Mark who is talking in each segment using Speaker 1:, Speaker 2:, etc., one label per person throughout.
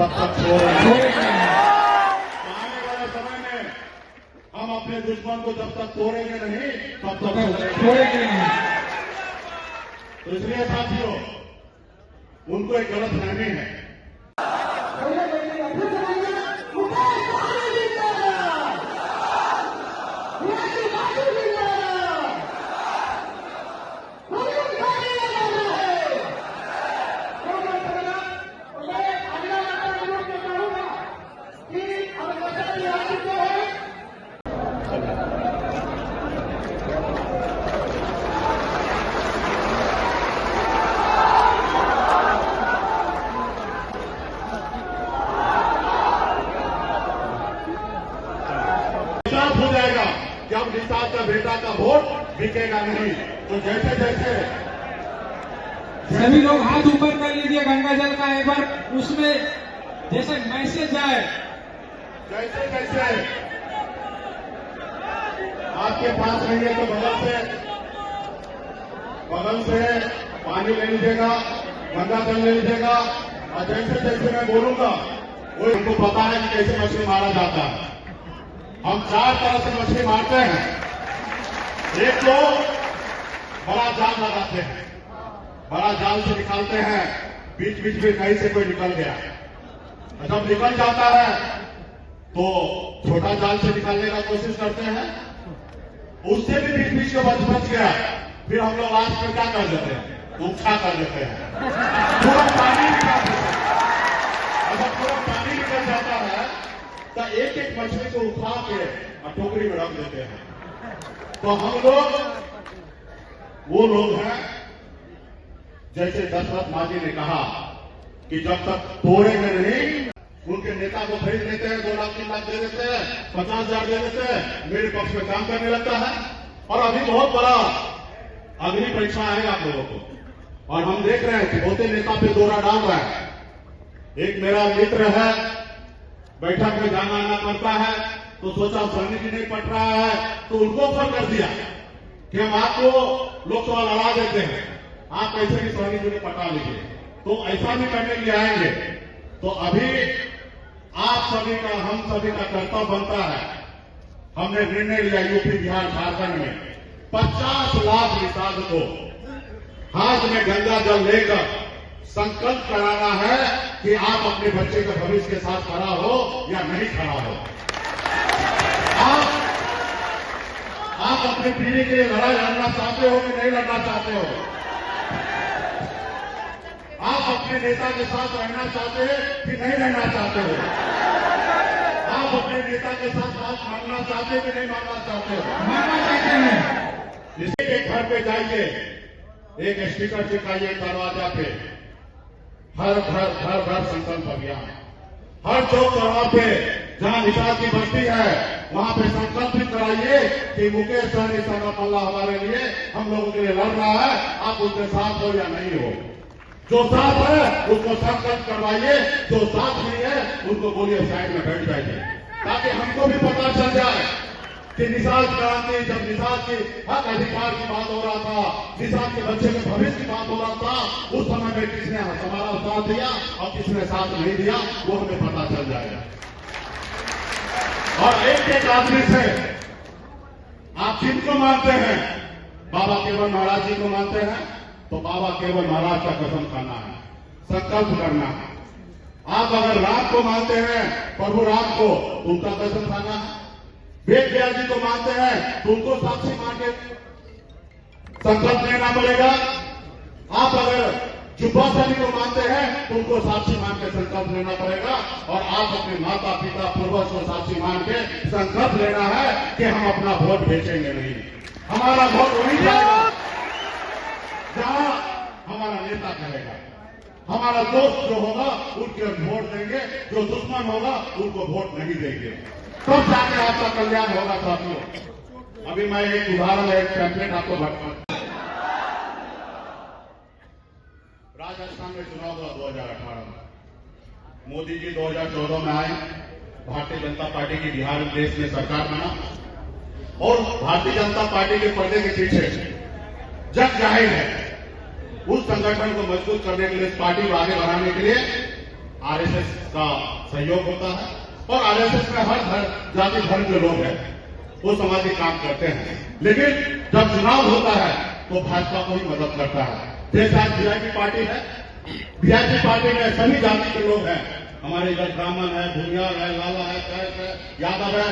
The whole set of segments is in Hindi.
Speaker 1: तब तक छोड़ेंगे। आने वाले समय में हम अपने दुश्मन को जब तक तोड़ेंगे नहीं तब तक छोड़ेंगे नहीं। तो इसलिए साथियों, उनको एक गलत फहमी है। हो जाएगा कि अब निषाद का बेटा का वोट बिकेगा नहीं। तो जैसे जैसे
Speaker 2: सभी लोग हाथ ऊपर कर लीजिए गंगा जल का एक बार उसमें जैसे मैसेज जाए।
Speaker 1: जैसे जैसे आपके पास नहीं है तो बगल से पानी ले लीजिएगा, गंगा जल ले लीजिएगा। और जैसे जैसे मैं बोलूंगा वो इनको पता है कि कैसे मछली मारा जाता है। हम 4 तरह से मछली मारते हैं। एक तो बड़ा जाल लगाते हैं, बड़ा जाल से निकालते हैं, बीच बीच में कहीं से कोई निकल गया, जब निकल जाता है तो छोटा जाल से निकालने का कोशिश करते हैं, उससे भी बीच बीच में बच गया, फिर हम लोग लास्ट में क्या कर देते हैं, उपछा कर देते हैं, पूरा पानी निकाल देते हैं। जब पूरा पानी निकल जाता है तो एक एक मछली को उठा के टोकरी में रख देते हैं। तो हम लोग वो लोग हैं जैसे दशरथ माजी ने कहा कि जब तक तोड़ेंगे नहीं, उनके नेता को खरीद लेते हैं, 2 लाख 3 लाख दे देते हैं, 50,000 दे देते हैं, मेरे पक्ष में काम करने लगता है। और अभी बहुत बड़ा अग्नि परीक्षा आएगा आप लोगों को, और हम देख रहे हैं कि बहुते नेता पे दौरा डाल रहा है। एक मेरा मित्र है, बैठक में जाना आना करता है, तो सोचा सहनी जी नहीं पट रहा है तो उनको फोन कर दिया कि हम आपको लोकसभा लड़ा देते हैं, आप कैसे भी सहनी जी ने पटा लीजिए। तो ऐसा भी करने के लिए आएंगे। तो अभी आप सभी का, हम सभी का कर्तव्य बनता है, हमने निर्णय लिया यूपी बिहार झारखंड में 50 लाख निषाद को हाथ में गंगा जल लेकर संकल्प कराना है कि आप अपने बच्चे के भविष्य के साथ खड़ा हो या नहीं खड़ा हो। आप अपनी पीढ़ी के लिए लड़ाई लड़ना चाहते हो कि नहीं लड़ना चाहते हो? आप अपने नेता के साथ रहना चाहते हैं कि नहीं रहना चाहते हो? आप अपने नेता के साथ बात मांगना चाहते हो कि नहीं मांगना चाहते हो?
Speaker 2: मानना चाहते हैं।
Speaker 1: इसी के घर पे जाइए, एक स्टिकर चिपकाइए दरवाजा पे, हर घर संकल्प अभियान। हर चौक चौराहे पे जहां निषाद की बस्ती है वहां पे संकल्प भी कराइए कि मुकेश सहनी सरपल्ला हमारे लिए, हम लोगों के लिए लड़ रहा है, आप उनके साथ हो या नहीं हो। जो साथ है उसको संकल्प करवाइए, जो साथ नहीं है उनको बोलिए साइड में बैठ जाइए, ताकि हमको भी पता चल जाए कि निषाद क्रांति, जब निषाद की हक अधिकार की बात हो रहा था, निषाद के बच्चे के भविष्य की बात हो रहा था, उस समय में किसने हमारा साथ दिया और किसने साथ नहीं दिया, वो हमें पता चल जाएगा। और एक एक आदमी से आप जिनको मानते हैं, बाबा केवल महाराज जी को मानते हैं, तो बाबा केवल महाराज का कसम खाना है, संकल्प करना है। आप अगर राम को मानते हैं, प्रभु राम को, तो उनका कसम खाना है। वेद व्यास जी को मानते हैं तो उनको साक्षी मान के संकल्प लेना पड़ेगा। आप अगर जुब्बा सभी को मानते हैं तो उनको साक्षी मान के संकल्प लेना पड़ेगा। और आप अपने माता पिता पूर्वज को साक्षी मान के संकल्प लेना है कि हम अपना वोट बेचेंगे नहीं। हमारा वोट वही जाएगा जहां हमारा नेता कहेगा। हमारा दोस्त जो होगा उनके वोट देंगे, जो दुश्मन होगा उनको वोट नहीं देंगे, तब जाके आपका कल्याण होगा। साथियों, अभी मैं एक उदाहरण, एक पैम्फलेट आपको बताऊं। राजस्थान में चुनाव हुआ 2018 में, मोदी जी 2014 में आए, भारतीय जनता पार्टी की बिहार देश में सरकार बना, और भारतीय जनता पार्टी के पर्दे के पीछे जग जाहिर है उस संगठन को मजबूत करने के लिए, इस पार्टी को आगे बढ़ाने के लिए आरएसएस का सहयोग होता है और आरएसएस में हर जाति धर्म के लोग हैं, वो सामाजिक काम करते हैं। लेकिन जब चुनाव होता है तो भाजपा को ही मदद करता है। जैसे आज वीआईपी पार्टी है, वीआईपी पार्टी में सभी जाति के लोग हैं। हमारे इधर ब्राह्मण है, भूमियार है, लाला है, कैस है, यादव है,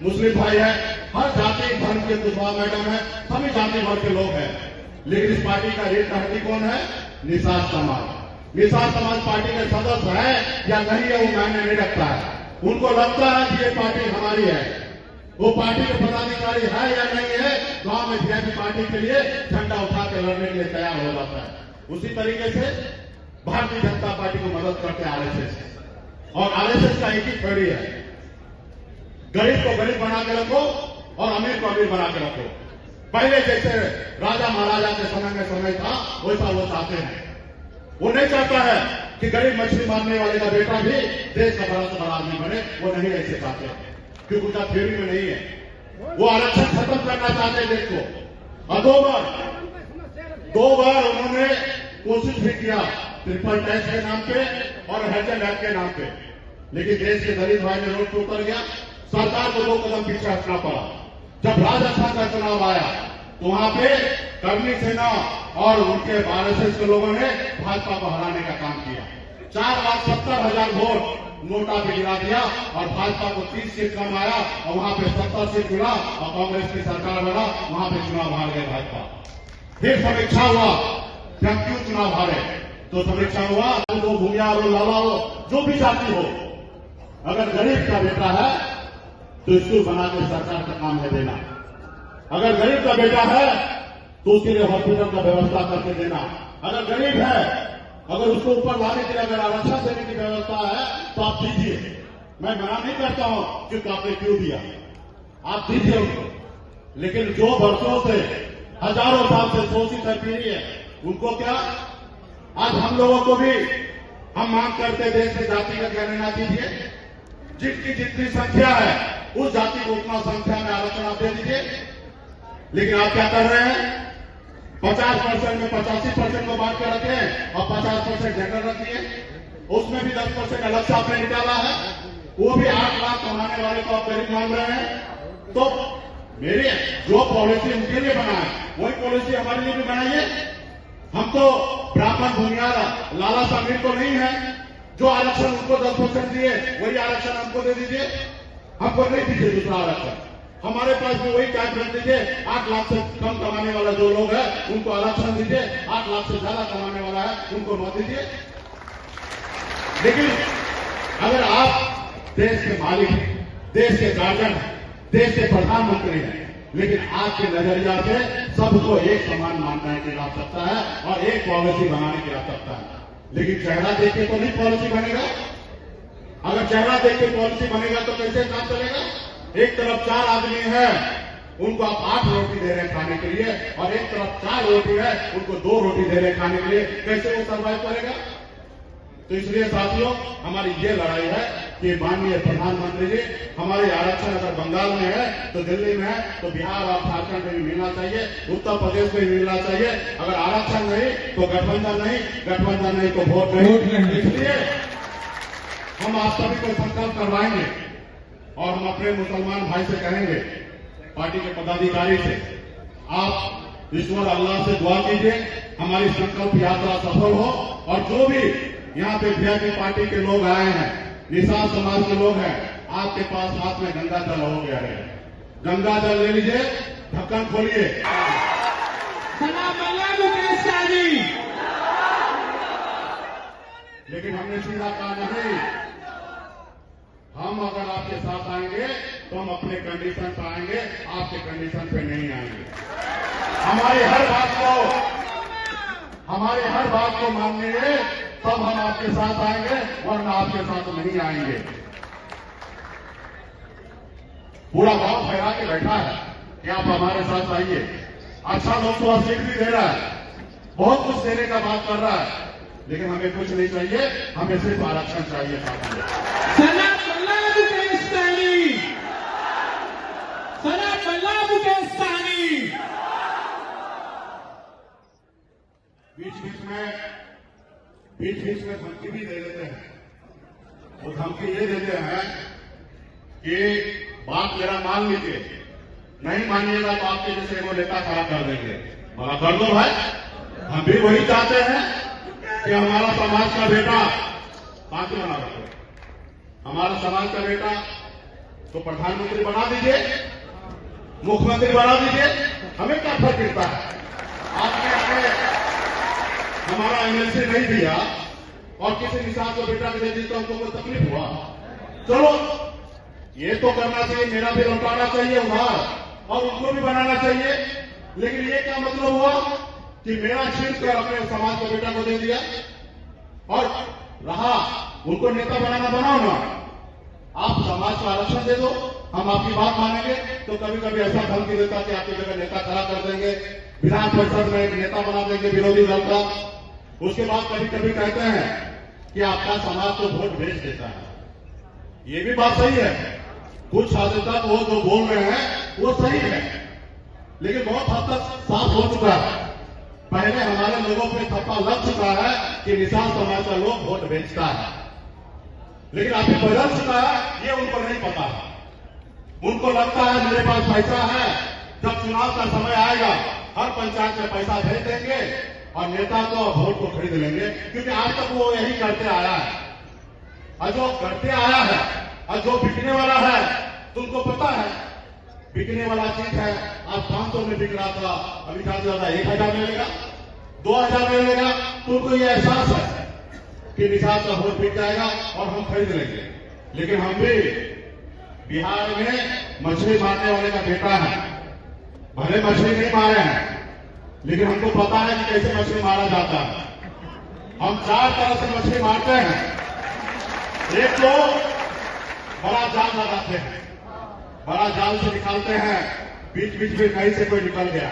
Speaker 1: मुस्लिम भाई है, हर जाति धर्म के कुशवाहा मैडम है, सभी जाति वर्ग के लोग हैं। लेकिन इस पार्टी का रीढ़ का हड्डी कौन है? निषाद समाज। निषाद समाज पार्टी के सदस्य है या नहीं है वो मायने नहीं रखता है। उनको लगता है कि ये पार्टी हमारी है। वो पार्टी के पदाधिकारी है या नहीं है, गांव में वीआईपी पार्टी के लिए झंडा उठा के लड़ने के लिए तैयार हो जाता है। उसी तरीके से भारतीय जनता पार्टी को मदद करते हैं आरएसएस, और आरएसएस का एक ही थ्योरी है, गरीब को गरीब बना के रखो और अमीर को अमीर बना के रखो। पहले जैसे राजा महाराजा के समय था वैसा वो चाहते हैं। वो नहीं चाहता है कि गरीब मछली मारने वाले का बेटा भी देश का बड़ा से बड़ा आदमी बने, वो नहीं ऐसे चाहते हैं, क्योंकि उनका थ्योरी में नहीं है। वो आरक्षण खत्म करना चाहते हैं देश को। और दो बार उन्होंने कोशिश भी किया, ट्रिपल टैक्स के नाम पे और हर्जन एक्ट के नाम पे, लेकिन देश के दलित भाई ने रोड पे उतर गया। सरकार को 2 कदम पीछे हटना पड़ा। जब राजस्थान का चुनाव आया तो वहां पे कर्मी सेना और उनके आरएसएस के लोगों ने भाजपा को हराने का काम किया। 4,70,000 वोट नोटा पे गिरा दिया और भाजपा को 30 सीट कम आया और वहां पे 70 सीट मिला और कांग्रेस की सरकार बना, वहां पे चुनाव हार गए भाजपा। फिर समीक्षा हुआ कि हम क्यों चुनाव हारे, तो समीक्षा हुआ तो भूमियार हो, लाला हो, जो भी जाति हो, अगर गरीब का बेटा है तो स्कूल बना के सरकार का काम है देना। अगर गरीब का बेटा है तो उसके लिए हॉस्पिटल का व्यवस्था करके देना। अगर गरीब है, अगर उसको ऊपर लाने के लिए अगर आरक्षण देने की व्यवस्था है तो आप दीजिए। मैं मना नहीं करता हूं क्योंकि आपने क्यों दिया, आप दीजिए उनको। लेकिन जो वर्षों से, हजारों साल से शोषित है पीढ़ी है, उनको क्या? आज हम लोगों को भी हम मांग करते देश में जातिगत गणना कीजिए, जिसकी जितनी संख्या है उस जाति को उतना संख्या में आरक्षण आप दे दीजिए। लेकिन आप क्या कर रहे हैं? 50% में 85% को बांट कर रखे हैं और 50% जनरल रखिए। उसमें भी 10% अलग से आपने निकाला है, वो भी 8 लाख कमाने वाले को आप गरीब मान रहे हैं। तो मेरी जो पॉलिसी उनके लिए बना है वही पॉलिसी हमारे लिए भी बनाइए। हम तो ब्राह्मण भूमियार लाला शामिल तो नहीं है, जो आरक्षण उनको 10% दिए वही आरक्षण हमको दे दीजिए। हमको नहीं दीजिए दूसरा आरक्षण, हमारे पास भी वही कैब रख दीजिए। 8 लाख से कम कमाने वाला जो लोग है उनको आरक्षण दीजिए, 8 लाख से ज्यादा कमाने वाला है उनको मत दीजिए। लेकिन अगर आप देश के मालिक हैं, देश के गार्जियन हैं, देश के प्रधानमंत्री हैं, लेकिन आपके नजरिया से सबको एक समान मानने की आवश्यकता है और एक पॉलिसी बनाने की आवश्यकता है। लेकिन चेहरा देख के तो नहीं पॉलिसी बनेगा। अगर चेहरा देख के पॉलिसी बनेगा तो कैसे काम चलेगा? एक तरफ 4 आदमी है, उनको आप 8 रोटी दे रहे हैं खाने के लिए, और एक तरफ 4 रोटी है, उनको 2 रोटी दे रहे हैं खाने के लिए, कैसे वो सर्वाइव करेगा? तो इसलिए साथियों, हमारी ये लड़ाई है कि माननीय प्रधानमंत्री जी, हमारी आरक्षण अगर बंगाल में है तो दिल्ली में है तो बिहार और झारखंड में भी मिलना चाहिए, उत्तर प्रदेश में भी मिलना चाहिए। अगर आरक्षण नहीं तो गठबंधन नहीं, गठबंधन नहीं तो वोट नहीं। इसलिए हम आप सभी को संकल्प करवाएंगे और हम अपने मुसलमान भाई से कहेंगे, पार्टी के पदाधिकारी से, आप ईश्वर अल्लाह से दुआ कीजिए हमारी संकल्प यात्रा सफल हो, और जो भी यहाँ पे वीआईपी पार्टी के लोग आए हैं, निषाद समाज के लोग हैं, आपके पास हाथ में गंगा जल हो गया है, गंगा जल ले लीजिए, ढक्कन खोलिए। लेकिन हमने सीधा कहा नहीं, हम अगर आपके साथ आएंगे तो हम अपने कंडीशन पर आएंगे, आपके कंडीशन पे नहीं आएंगे। हमारी हर बात को मानेंगे तब हम आपके साथ आएंगे, वरना आपके साथ नहीं आएंगे। पूरा गांव फैला के बैठा है कि आप हमारे साथ आइए। अच्छा लोकसभा सीट भी दे रहा है, बहुत कुछ देने का बात कर रहा है, लेकिन हमें कुछ नहीं चाहिए, हमें सिर्फ आरक्षण चाहिए। बीच बीच में धमकी भी दे देते हैं वो धमकी ये देते हैं कि बात मेरा मान लीजिए, नहीं मानिएगा तो आपके जैसे वो नेता खड़ा कर देंगे। मना कर दो भाई, हम भी वही चाहते हैं कि हमारा समाज का बेटा बाकी बना रखो, हमारा समाज का बेटा तो प्रधानमंत्री बना दीजिए, मुख्यमंत्री बना दीजिए, हमें क्या फर्क पड़ता है। आपने हमारा एमएलसी नहीं दिया और किसी निशान को बेटा को दे दी तो हमको कोई तकलीफ हुआ? चलो ये तो करना चाहिए, मेरा भी लौटाना चाहिए उधार और उनको भी बनाना चाहिए। लेकिन ये क्या मतलब हुआ कि मेरा छीन कर अपने समाज के बेटा को दे दिया और रहा उनको नेता बनाओ ना। आप समाज का आरक्षण दे दो, हम आपकी बात मानेंगे। तो कभी कभी ऐसा धमकी देता कि आपकी जगह नेता खड़ा कर देंगे, विधान परिषद में एक नेता बना देंगे विरोधी दल का। उसके बाद कभी कभी कहते हैं कि आपका समाज तो वोट भेज देता है। ये भी बात सही है, कुछ हद तक वो जो बोल रहे हैं वो सही है, लेकिन बहुत हद तक साफ हो चुका है। पहले हमारे लोगों पे थप्पा लग चुका है कि निशान समाज का लोग वोट बेचता है, लेकिन अभी बदल चुका है, ये उनको नहीं पता है। उनको लगता है मेरे पास पैसा है, जब चुनाव का समय आएगा हर पंचायत में पैसा भेज देंगे और नेता को वोट को खरीद लेंगे, क्योंकि आज तक वो यही करते आया है। और जो करते आया है और जो बिकने वाला है, तुमको पता है बिकने वाला चीज है। आज 500 में बिक रहा था, अभी ज्यादा 1000 मिलेगा, 2000 मिलेगा। तुमको ये एहसास है कि निशान का वोट बिक जाएगा और हम खरीद लेंगे। लेकिन हम भी बिहार में मछली मारने वाले का बेटा है, भले मछली नहीं मारे हैं, लेकिन हमको पता है कि कैसे मछली मारा जाता है। हम 4 तरह से मछली मारते हैं। एक तो बड़ा जाल लगाते हैं, बड़ा जाल से निकालते हैं, बीच बीच में कहीं से कोई निकल गया,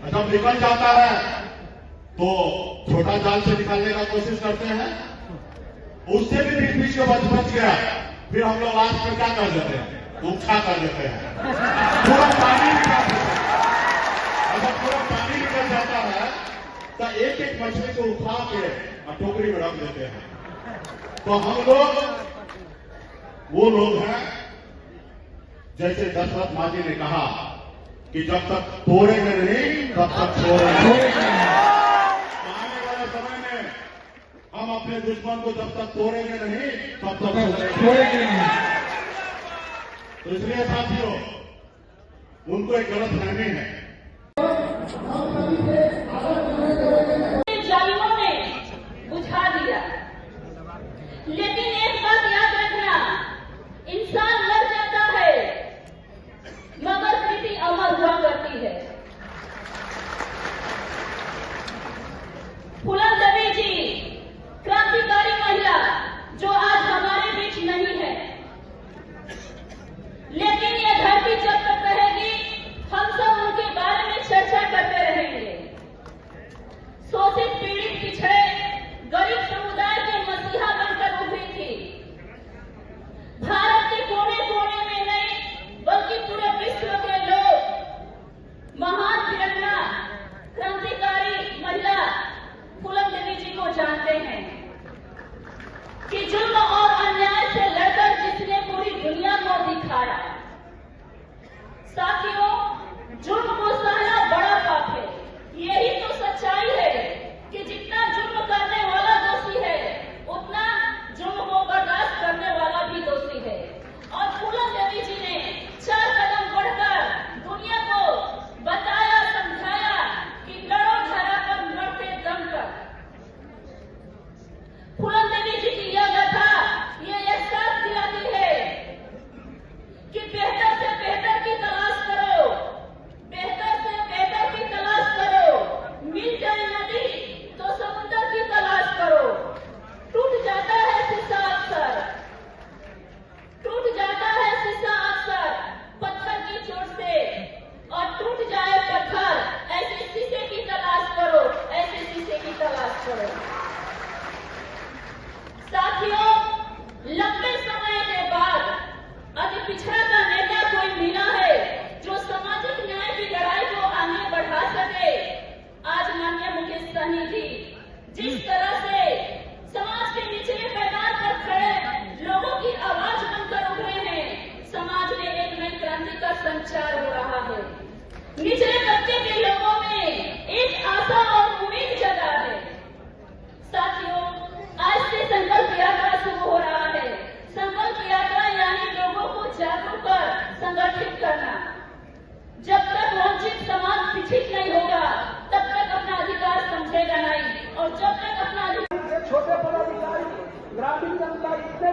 Speaker 1: जब निकल जाता है तो छोटा जाल से निकालने का कोशिश करते हैं, उससे भी बीच बीच में बच गया, फिर हम लोग लास्ट में क्या कर देते हैं, उठा कर देते हैं, पूरा पानी निकाल देते हैं। जब पूरा पानी निकल जाता है तो एक एक मछली को उठा के टोकरी में रख देते हैं। तो हम लोग वो लोग हैं जैसे दशरथ माजी ने कहा कि जब तक तोड़ेंगे नहीं तब तक छोड़ेंगे। आने वाले समय में हम अपने दुश्मन को जब तक तोड़ेंगे नहीं तब तक छोड़ेंगे नहीं। तो इसलिए साथियों, उनको एक गलत फहमी है।
Speaker 3: जालिमों ने बुझा दिया, लेकिन एक बात याद रखना, इंसान लड़ जाता है मगर स्थिति अमर हुआ करती है। फूलन देवी जी क्रांतिकारी महिला जो आज हमारे बीच नहीं है, लेकिन ये धरती जब तक रहेगी हम सब उनके बारे में चर्चा करते रहेंगे।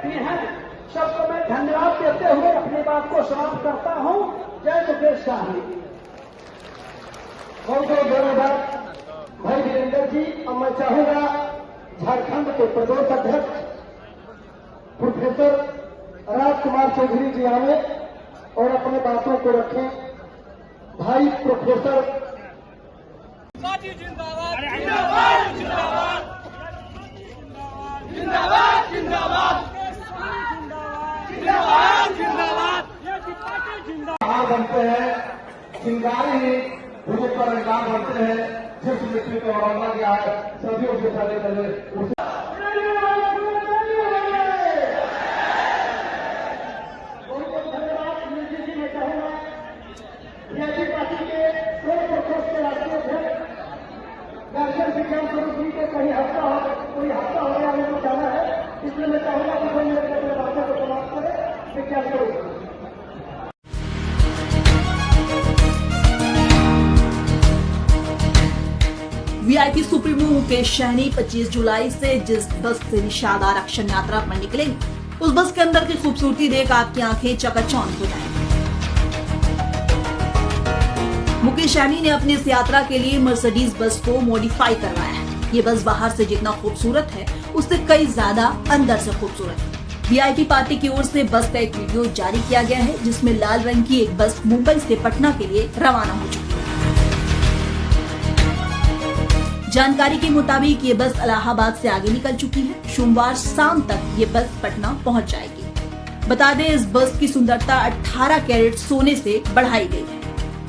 Speaker 4: भी हैं, सबको मैं धन्यवाद देते हुए अपनी बात को समाप्त करता हूं। जय मुकेश शाही। बहुत बहुत धन्यवाद भाई वीरेंद्र जी। अब मैं चाहूंगा झारखंड के प्रदेश अध्यक्ष प्रोफेसर राजकुमार चौधरी जी आए और अपने बातों को रखें। भाई प्रोफेसर बनते हैं, चिंगारी ही मुझे पर इंसान बनते हैं। जिस मिट्टी को रौना गया है सदियों से चले चले पार्टी के राष्ट्रीय अध्यक्ष दर्शन विज्ञान स्वरूप जी को कोई हफ्ता हो गया उनको जाना है, इसलिए मैं चाहूंगा कि कोई मेरे अपने बातों को समाप्त करे। विज्ञान स्वरूप
Speaker 5: वीआईपी सुप्रीमो मुकेश सहनी 25 जुलाई से जिस बस से निषाद आरक्षण यात्रा पर निकलेंगे, उस बस के अंदर की खूबसूरती देख आपकी आंखें चकाचौंध हो जाएंगी। मुकेश सहनी ने अपनी इस यात्रा के लिए मर्सिडीज बस को मॉडिफाई करवाया है। ये बस बाहर से जितना खूबसूरत है, उससे कई ज्यादा अंदर से खूबसूरत है। वीआईपी पार्टी की ओर से बस का एक वीडियो जारी किया गया है, जिसमें लाल रंग की एक बस मुंबई से पटना के लिए रवाना हो चुकी है। जानकारी के मुताबिक ये बस इलाहाबाद से आगे निकल चुकी है। सोमवार शाम तक ये बस पटना पहुंच जाएगी। बता दें, इस बस की सुंदरता 18 कैरेट सोने से बढ़ाई गई है।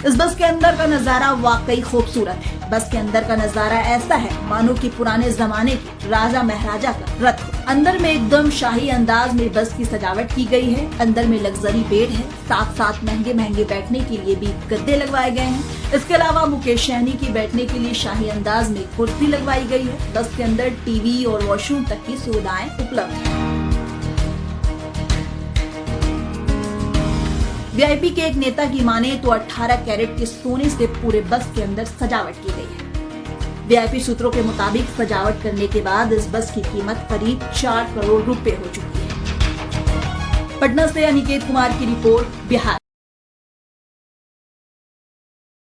Speaker 5: इस बस के अंदर का नजारा वाकई खूबसूरत है। बस के अंदर का नजारा ऐसा है मानो कि पुराने जमाने के राजा महाराजा का रथ हो। अंदर में एकदम शाही अंदाज में बस की सजावट की गई है। अंदर में लग्जरी बेड है, साथ साथ महंगे महंगे बैठने के लिए भी गद्दे लगवाए गए हैं। इसके अलावा मुकेश सहनी की बैठने के लिए शाही अंदाज में कुर्सी लगवाई गई है। बस के अंदर टीवी और वॉशरूम तक की सुविधाएं उपलब्ध है। वीआईपी के एक नेता की माने तो 18 कैरेट के सोने से पूरे बस के अंदर सजावट की गई है। वीआईपी सूत्रों के मुताबिक सजावट करने के बाद इस बस की कीमत करीब 4 करोड़ रुपए हो चुकी है। पटना से अनिकेत कुमार की रिपोर्ट, बिहार।